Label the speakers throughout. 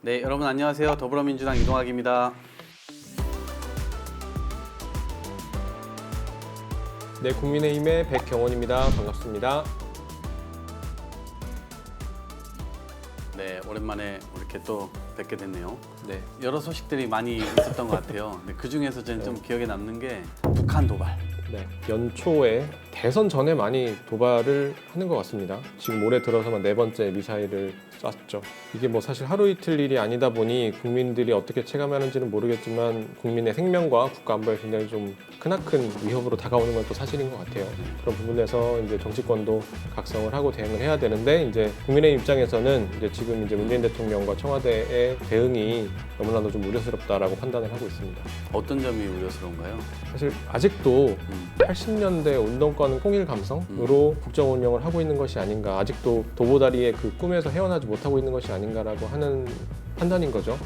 Speaker 1: 네, 여러분 안녕하세요. 더불어민주당 이동학입니다.
Speaker 2: 네, 국민의힘의 백경원입니다. 반갑습니다.
Speaker 1: 네, 오랜만에 이렇게 또 뵙게 됐네요.
Speaker 2: 네,
Speaker 1: 여러 소식들이 많이 있었던 것 같아요. 근데 그 중에서 저는 좀 기억에 남는 게 북한 도발.
Speaker 2: 네, 연초에 대선 전에 많이 도발을 하는 것 같습니다. 지금 올해 들어서만 4번째 미사일을 쐈죠. 이게 뭐 사실 하루 이틀 일이 아니다 보니 국민들이 어떻게 체감하는지는 모르겠지만 국민의 생명과 국가 안보에 굉장히 좀 크나큰 위협으로 다가오는 건 또 사실인 것 같아요. 그런 부분에서 이제 정치권도 각성을 하고 대응을 해야 되는데 이제 국민의 입장에서는 이제 지금 이제 문재인 대통령과 청와대의 대응이 너무나도 좀 우려스럽다라고 판단을 하고 있습니다.
Speaker 1: 어떤 점이 우려스러운가요?
Speaker 2: 사실 아직도 80년대 운동권 통일 감성으로 국정 운영을 하고 있는 것이 아닌가, 아직도 도보다리의 그 꿈에서 헤어나지 못하고 있는 것이 아닌가라고 하는 판단인 거죠.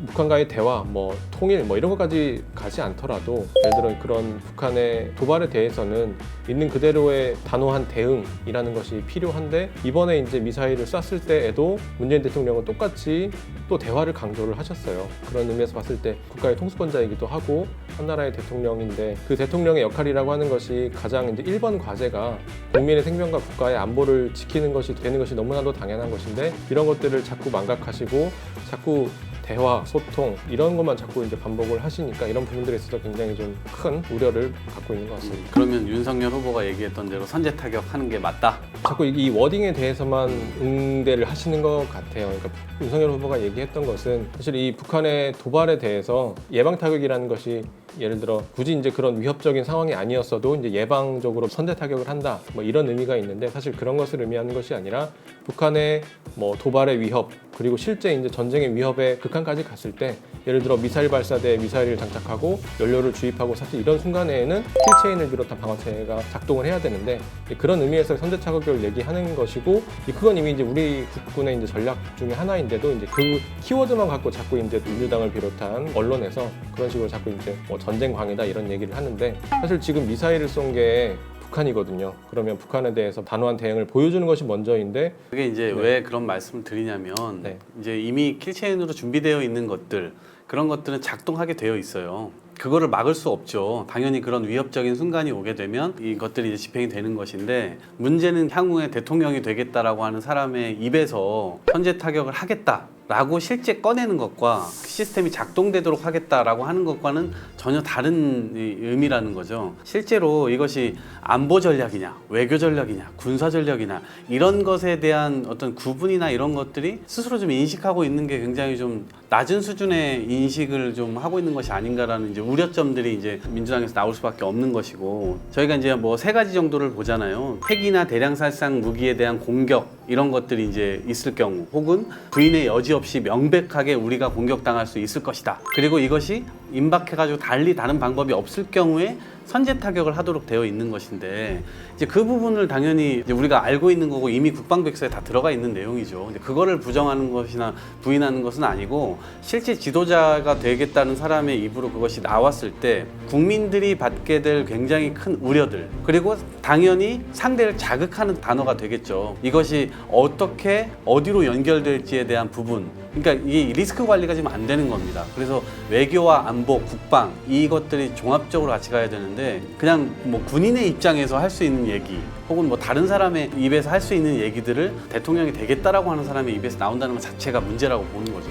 Speaker 2: 북한과의 대화, 뭐 통일, 뭐 이런 것까지 가지 않더라도 예를 들어 그런 북한의 도발에 대해서는 있는 그대로의 단호한 대응이라는 것이 필요한데, 이번에 이제 미사일을 쐈을 때에도 문재인 대통령은 똑같이 또 대화를 강조를 하셨어요. 그런 의미에서 봤을 때 국가의 통수권자이기도 하고 한 나라의 대통령인데, 그 대통령의 역할이라고 하는 것이 가장 이제 1번 과제가 국민의 생명과 국가의 안보를 지키는 것이 되는 것이 너무나도 당연한 것인데, 이런 것들을 자꾸 망각하시고 자꾸 대화, 소통 이런 것만 자꾸 이제 반복을 하시니까 이런 부분들에 있어서 굉장히 좀 큰 우려를 갖고 있는 것 같습니다.
Speaker 1: 그러면 윤석열 후보가 얘기했던 대로 선제 타격하는 게 맞다?
Speaker 2: 자꾸 이 워딩에 대해서만 응대를 하시는 것 같아요. 그러니까 윤석열 후보가 얘기했던 것은 사실 이 북한의 도발에 대해서 예방 타격이라는 것이 예를 들어 굳이 이제 그런 위협적인 상황이 아니었어도 이제 예방적으로 선제 타격을 한다, 뭐 이런 의미가 있는데, 사실 그런 것을 의미하는 것이 아니라 북한의 뭐 도발의 위협, 그리고 실제 이제 전쟁의 위협의 극한까지 갔을 때 예를 들어 미사일 발사대에 미사일을 장착하고 연료를 주입하고, 사실 이런 순간에는 킬체인을 비롯한 방어체가 작동을 해야 되는데, 그런 의미에서 선제 타격을 얘기하는 것이고, 그건 이미 이제 우리 국군의 이제 전략 중에 하나인데도 이제 그 키워드만 갖고 자꾸 이제 민주당을 비롯한 언론에서 그런 식으로 자꾸 이제 뭐 전쟁 광이다 이런 얘기를 하는데, 사실 지금 미사일을 쏜 게 북한이거든요. 그러면 북한에 대해서 단호한 대응을 보여주는 것이 먼저인데,
Speaker 1: 그게 이제 왜 그런 말씀을 드리냐면 이제 이미 킬체인으로 준비되어 있는 것들, 그런 것들은 작동하게 되어 있어요. 그거를 막을 수 없죠. 당연히 그런 위협적인 순간이 오게 되면 이것들이 이제 집행이 되는 것인데, 문제는 향후에 대통령이 되겠다라고 하는 사람의 입에서 선제 타격을 하겠다라고 실제 꺼내는 것과 시스템이 작동되도록 하겠다라고 하는 것과는 전혀 다른 의미라는 거죠. 실제로 이것이 안보 전략이냐, 외교 전략이냐, 군사 전략이냐, 이런 것에 대한 어떤 구분이나 이런 것들이 스스로 좀 인식하고 있는 게 굉장히 좀 낮은 수준의 인식을 좀 하고 있는 것이 아닌가라는 이제 우려점들이 이제 민주당에서 나올 수밖에 없는 것이고, 저희가 이제 뭐 3가지 정도를 보잖아요. 핵이나 대량 살상 무기에 대한 공격, 이런 것들이 이제 있을 경우, 혹은 부인의 여지 없이 명백하게 우리가 공격당할 수 있을 것이다. 그리고 이것이 임박해가지고 달리 다른 방법이 없을 경우에 선제 타격을 하도록 되어 있는 것인데, 이제 그 부분을 당연히 이제 우리가 알고 있는 거고 이미 국방백서에 다 들어가 있는 내용이죠. 근데 그거를 부정하는 것이나 부인하는 것은 아니고, 실제 지도자가 되겠다는 사람의 입으로 그것이 나왔을 때 국민들이 받게 될 굉장히 큰 우려들, 그리고 당연히 상대를 자극하는 단어가 되겠죠. 이것이 어떻게 어디로 연결될지에 대한 부분, 그러니까 이 리스크 관리가 지금 안 되는 겁니다. 그래서 외교와 안보, 국방, 이것들이 종합적으로 같이 가야 되는데, 그냥 뭐 군인의 입장에서 할 수 있는 얘기, 혹은 뭐 다른 사람의 입에서 할 수 있는 얘기들을 대통령이 되겠다라고 하는 사람의 입에서 나온다는 것 자체가 문제라고 보는 거죠.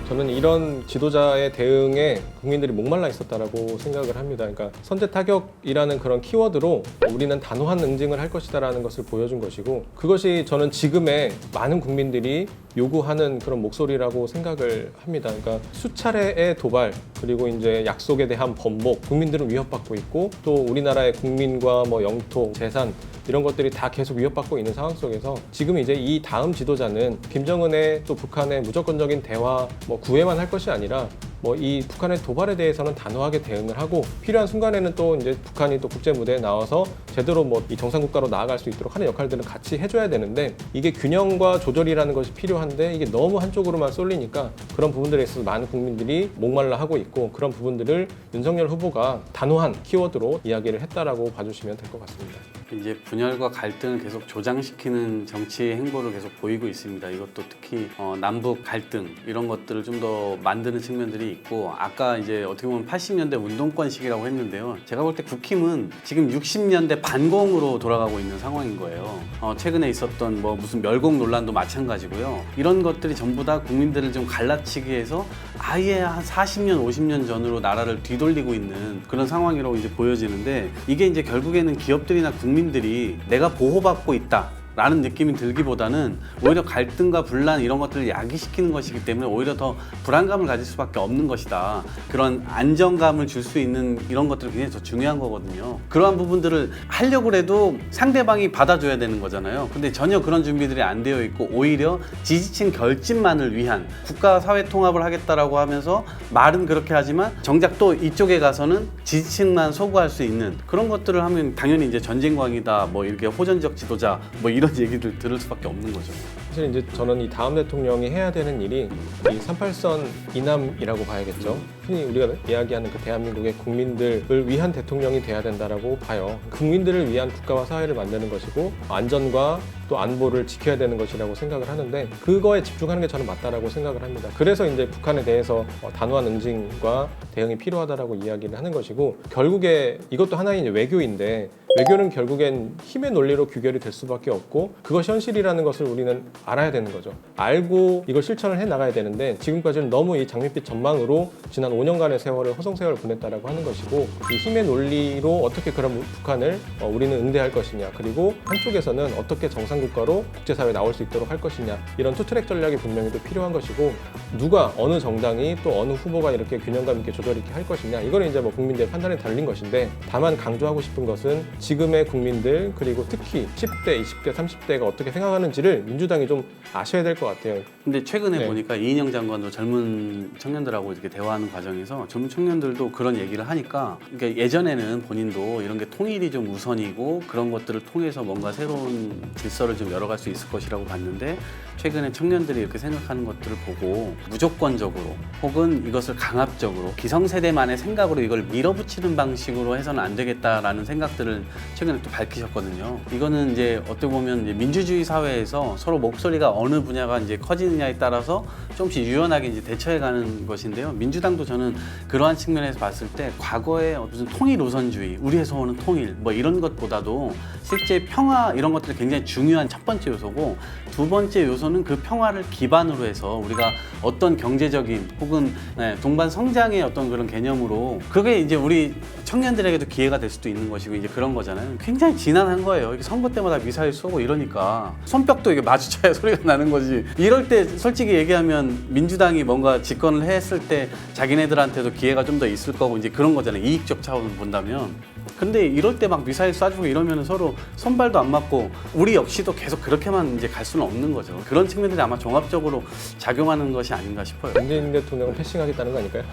Speaker 2: 저는 이런 지도자의 대응에 국민들이 목말라 있었다라고 생각을 합니다. 그러니까 선제 타격이라는 그런 키워드로 우리는 단호한 응징을 할 것이다라는 것을 보여준 것이고, 그것이 저는 지금의 많은 국민들이 요구하는 그런 목소리라고 생각을 합니다. 그러니까 수차례의 도발, 그리고 이제 약속에 대한 번복, 국민들은 위협받고 있고, 또 우리나라의 국민과 뭐 영토, 재산, 이런 것들이 다 계속 위협받고 있는 상황 속에서 지금 이제 이 다음 지도자는 김정은의 또 북한의 무조건적인 대화 뭐 구애만 할 것이 아니라 뭐 이 북한의 도발에 대해서는 단호하게 대응을 하고, 필요한 순간에는 또 이제 북한이 또 국제 무대에 나와서 제대로 뭐 이 정상 국가로 나아갈 수 있도록 하는 역할들을 같이 해줘야 되는데, 이게 균형과 조절이라는 것이 필요한데 이게 너무 한쪽으로만 쏠리니까 그런 부분들에 있어서 많은 국민들이 목말라 하고 있고, 그런 부분들을 윤석열 후보가 단호한 키워드로 이야기를 했다라고 봐주시면 될 것 같습니다.
Speaker 1: 이제 분열과 갈등을 계속 조장시키는 정치 행보를 계속 보이고 있습니다. 이것도 특히 남북 갈등 이런 것들을 좀 더 만드는 측면들이 있고, 아까 이제 어떻게 보면 80년대 운동권식이라고 했는데요. 제가 볼 때 국힘은 지금 60년대 반공으로 돌아가고 있는 상황인 거예요. 최근에 있었던 뭐 무슨 멸공 논란도 마찬가지고요. 이런 것들이 전부 다 국민들을 좀 갈라치기 위해서 아예 한 40년, 50년 전으로 나라를 뒤돌리고 있는 그런 상황이라고 이제 보여지는데, 이게 이제 결국에는 기업들이나 국민들이 내가 보호받고 있다 라는 느낌이 들기보다는 오히려 갈등과 분란 이런 것들을 야기시키는 것이기 때문에 오히려 더 불안감을 가질 수밖에 없는 것이다. 그런 안정감을 줄 수 있는 이런 것들이 굉장히 더 중요한 거거든요. 그러한 부분들을 하려고 해도 상대방이 받아줘야 되는 거잖아요. 근데 전혀 그런 준비들이 안 되어 있고, 오히려 지지층 결집만을 위한 국가 사회 통합을 하겠다라고 하면서 말은 그렇게 하지만 정작 또 이쪽에 가서는 지지층만 소구할 수 있는 그런 것들을 하면 당연히 이제 전쟁광이다, 뭐 이렇게 호전적 지도자, 뭐 이런 얘기들 들을 수밖에 없는 거죠.
Speaker 2: 사실 이제 저는 이 다음 대통령이 해야 되는 일이 이 38선 이남이라고 봐야겠죠. 흔히 우리가 이야기하는 그 대한민국의 국민들을 위한 대통령이 돼야 된다라고 봐요. 국민들을 위한 국가와 사회를 만드는 것이고, 안전과 또 안보를 지켜야 되는 것이라고 생각을 하는데, 그거에 집중하는 게 저는 맞다라고 생각을 합니다. 그래서 이제 북한에 대해서 단호한 응징과 대응이 필요하다라고 이야기를 하는 것이고, 결국에 이것도 하나의 이제 외교인데, 외교는 결국엔 힘의 논리로 규결이 될 수밖에 없고, 그것이 현실이라는 것을 우리는 알아야 되는 거죠. 알고 이걸 실천을 해 나가야 되는데, 지금까지는 너무 이 장밋빛 전망으로 지난 5년간의 세월을 허송세월을 보냈다라고 하는 것이고, 이 힘의 논리로 어떻게 그런 북한을 우리는 응대할 것이냐, 그리고 한쪽에서는 어떻게 정상국가로 국제사회에 나올 수 있도록 할 것이냐, 이런 투트랙 전략이 분명히 또 필요한 것이고, 누가 어느 정당이 또 어느 후보가 이렇게 균형감 있게 조절 있게 할 것이냐, 이거는 이제 뭐 국민들의 판단에 달린 것인데, 다만 강조하고 싶은 것은 지금의 국민들, 그리고 특히 10대, 20대, 30대가 어떻게 생각하는지를 민주당이 좀 아셔야 될 것 같아요.
Speaker 1: 근데 최근에
Speaker 2: 네.
Speaker 1: 보니까 이인영 장관도 젊은 청년들하고 이렇게 대화하는 과정에서 젊은 청년들도 그런 얘기를 하니까, 그러니까 예전에는 본인도 이런 게 통일이 좀 우선이고 그런 것들을 통해서 뭔가 새로운 질서를 좀 열어갈 수 있을 것이라고 봤는데, 최근에 청년들이 이렇게 생각하는 것들을 보고 무조건적으로 혹은 이것을 강압적으로 기성세대만의 생각으로 이걸 밀어붙이는 방식으로 해서는 안 되겠다라는 생각들을 최근에 또 밝히셨거든요. 이거는 이제 어떻게 보면 이제 민주주의 사회에서 서로 목소리가 어느 분야가 이제 커지느냐에 따라서 조금씩 유연하게 이제 대처해가는 것인데요. 민주당도 저는 그러한 측면에서 봤을 때 과거에 무슨 통일 우선주의, 우리에서 오는 통일 뭐 이런 것보다도 실제 평화 이런 것들이 굉장히 중요한 첫 번째 요소고, 두 번째 요소는 그 평화를 기반으로 해서 우리가 어떤 경제적인 혹은 동반 성장의 어떤 그런 개념으로, 그게 이제 우리 청년들에게도 기회가 될 수도 있는 것이고 이제 그런 거잖아요. 굉장히 지난한 거예요. 이게 선거 때마다 미사일 쏘고 이러니까 손뼉도 이게 마주쳐야 소리가 나는 거지. 이럴 때 솔직히 얘기하면 민주당이 뭔가 집권을 했을 때 자기네들한테도 기회가 좀 더 있을 거고 이제 그런 거잖아요. 이익적 차원을 본다면. 근데 이럴 때 막 미사일 쏴주고 이러면 서로 손발도 안 맞고, 우리 역시도 계속 그렇게만 이제 갈 수는 없는 거죠. 그런 측면들이 아마 종합적으로 작용하는 것이 아닌가 싶어요.
Speaker 2: 문재인 대통령은 패싱하겠다는 거 아닐까요?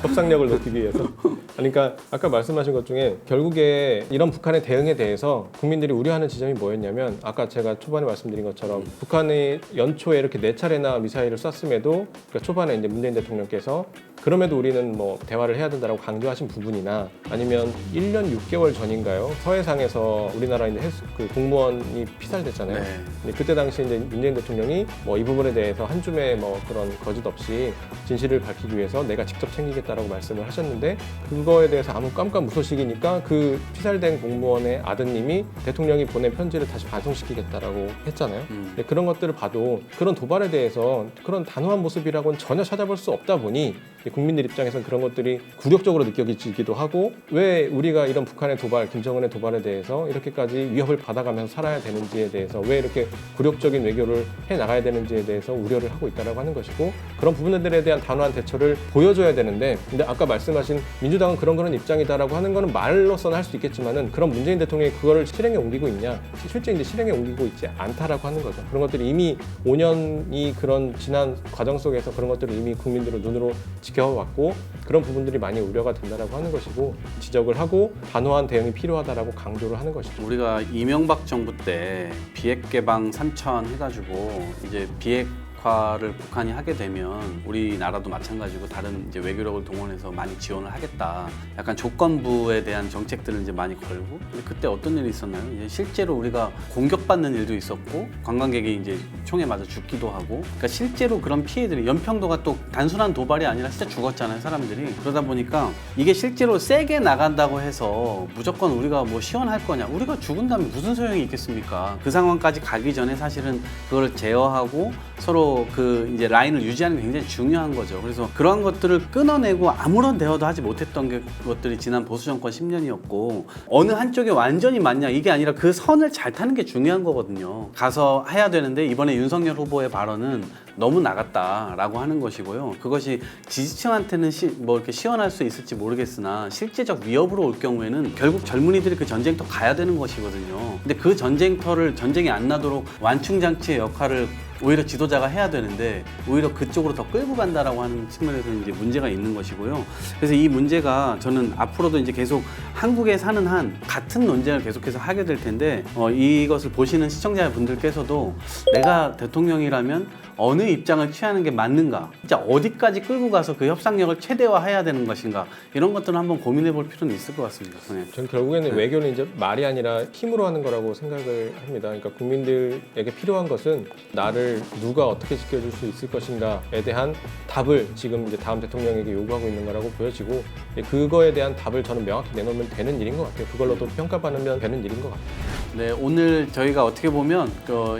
Speaker 2: 협상력을 높이기 위해서. 그러니까 아까 말씀하신 것 중에 결국에 이런 북한의 대응에 대해서 국민들이 우려하는 지점이 뭐였냐면, 아까 제가 초반에 말씀드린 것처럼 북한이 연초에 이렇게 4차례나 미사일을 쐈음에도, 그러니까 초반에 이제 문재인 대통령께서 그럼에도 우리는 뭐 대화를 해야 된다라고 강조하신 부분이나, 아니면 1년 6개월 전인가요? 서해상에서 우리나라 이제 그 공무원이 피살됐잖아요.
Speaker 1: 네.
Speaker 2: 근데 그때 당시 이제 문재인 대통령이 뭐 이 부분에 대해서 한 줌의 뭐 그런 거짓 없이 진실을 밝히기 위해서 내가 직접 챙기겠다라고 말씀을 하셨는데, 그거에 대해서 아무 깜깜무소식이니까 그 피살된 공무원의 아드님이 대통령이 보낸 편지를 다시 반송시키겠다라고 했잖아요. 근데 그런 것들을 봐도 그런 도발에 대해서 그런 단호한 모습이라고는 전혀 찾아볼 수 없다 보니, 국민들 입장에서는 그런 것들이 굴욕적으로 느껴지기도 하고, 왜 우리가 이런 북한의 도발, 김정은의 도발에 대해서 이렇게까지 위협을 받아가면서 살아야 되는지에 대해서, 왜 이렇게 굴욕적인 외교를 해나가야 되는지에 대해서 우려를 하고 있다고 하는 것이고, 그런 부분들에 대한 단호한 대처를 보여줘야 되는데, 근데 아까 말씀하신 민주당은 그런 입장이다라고 하는 거는 말로서는 할 수 있겠지만은, 그런 문재인 대통령이 그거를 실행에 옮기고 있냐, 실제 이제 실행에 옮기고 있지 않다라고 하는 거죠. 그런 것들이 이미 5년이 그런 지난 과정 속에서 그런 것들을 이미 국민들의 눈으로 지켜왔고, 그런 부분들이 많이 우려가 된다라고 하는 것이고, 지적을 하고 단호한 대응이 필요하다라고 강조를 하는 것이죠.
Speaker 1: 우리가 이명박 정부 때 비핵 개방 3천 해가지고 이제 비핵 역할을 북한이 하게 되면 우리나라도 마찬가지고 다른 이제 외교력을 동원해서 많이 지원을 하겠다. 약간 조건부에 대한 정책들을 이제 많이 걸고. 근데 그때 어떤 일이 있었나요? 이제 실제로 우리가 공격받는 일도 있었고 관광객이 이제 총에 맞아 죽기도 하고. 그러니까 실제로 그런 피해들이 연평도가 또 단순한 도발이 아니라 진짜 죽었잖아요, 사람들이. 그러다 보니까 이게 실제로 세게 나간다고 해서 무조건 우리가 뭐 시원할 거냐? 우리가 죽은 다음에 무슨 소용이 있겠습니까? 그 상황까지 가기 전에 사실은 그걸 제어하고 서로 그 이제 라인을 유지하는 게 굉장히 중요한 거죠. 그래서 그러한 것들을 끊어내고 아무런 대화도 하지 못했던 것들이 지난 보수 정권 10년이었고 어느 한쪽이 완전히 맞냐 이게 아니라 그 선을 잘 타는 게 중요한 거거든요. 가서 해야 되는데 이번에 윤석열 후보의 발언은 너무 나갔다라고 하는 것이고요. 그것이 지지층한테는 뭐 이렇게 시원할 수 있을지 모르겠으나 실제적 위협으로 올 경우에는 결국 젊은이들이 그 전쟁터 가야 되는 것이거든요. 근데 그 전쟁터를 전쟁이 안 나도록 완충장치의 역할을 오히려 지도자가 해야 되는데 오히려 그쪽으로 더 끌고 간다라고 하는 측면에서 이제 문제가 있는 것이고요. 그래서 이 문제가 저는 앞으로도 이제 계속 한국에 사는 한 같은 논쟁을 계속해서 하게 될 텐데 이것을 보시는 시청자분들께서도 내가 대통령이라면 어느 입장을 취하는 게 맞는가, 진짜 어디까지 끌고 가서 그 협상력을 최대화해야 되는 것인가 이런 것들을 한번 고민해 볼 필요는 있을 것 같습니다. 네.
Speaker 2: 저는 결국에는 외교는 이제 말이 아니라 힘으로 하는 거라고 생각을 합니다. 그러니까 국민들에게 필요한 것은 나를 누가 어떻게 지켜줄 수 있을 것인가에 대한 답을 지금 이제 다음 대통령에게 요구하고 있는 거라고 보여지고 그거에 대한 답을 저는 명확히 내놓으면 되는 일인 것 같아요. 그걸로도 평가받으면 되는 일인 것 같아요.
Speaker 1: 네, 오늘 저희가 어떻게 보면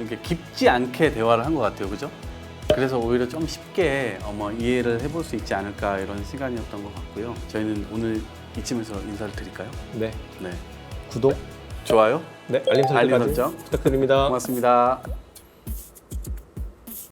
Speaker 1: 이게 깊지 않게 대화를 한 것 같아요, 그죠? 그래서 오히려 좀 쉽게 이해를 해볼 수 있지 않을까 이런 시간이었던 것 같고요. 저희는 오늘 이쯤에서 인사를 드릴까요?
Speaker 2: 네.
Speaker 1: 네.
Speaker 2: 구독,
Speaker 1: 좋아요.
Speaker 2: 네, 알림 설정까지
Speaker 1: 설정
Speaker 2: 부탁드립니다.
Speaker 1: 고맙습니다.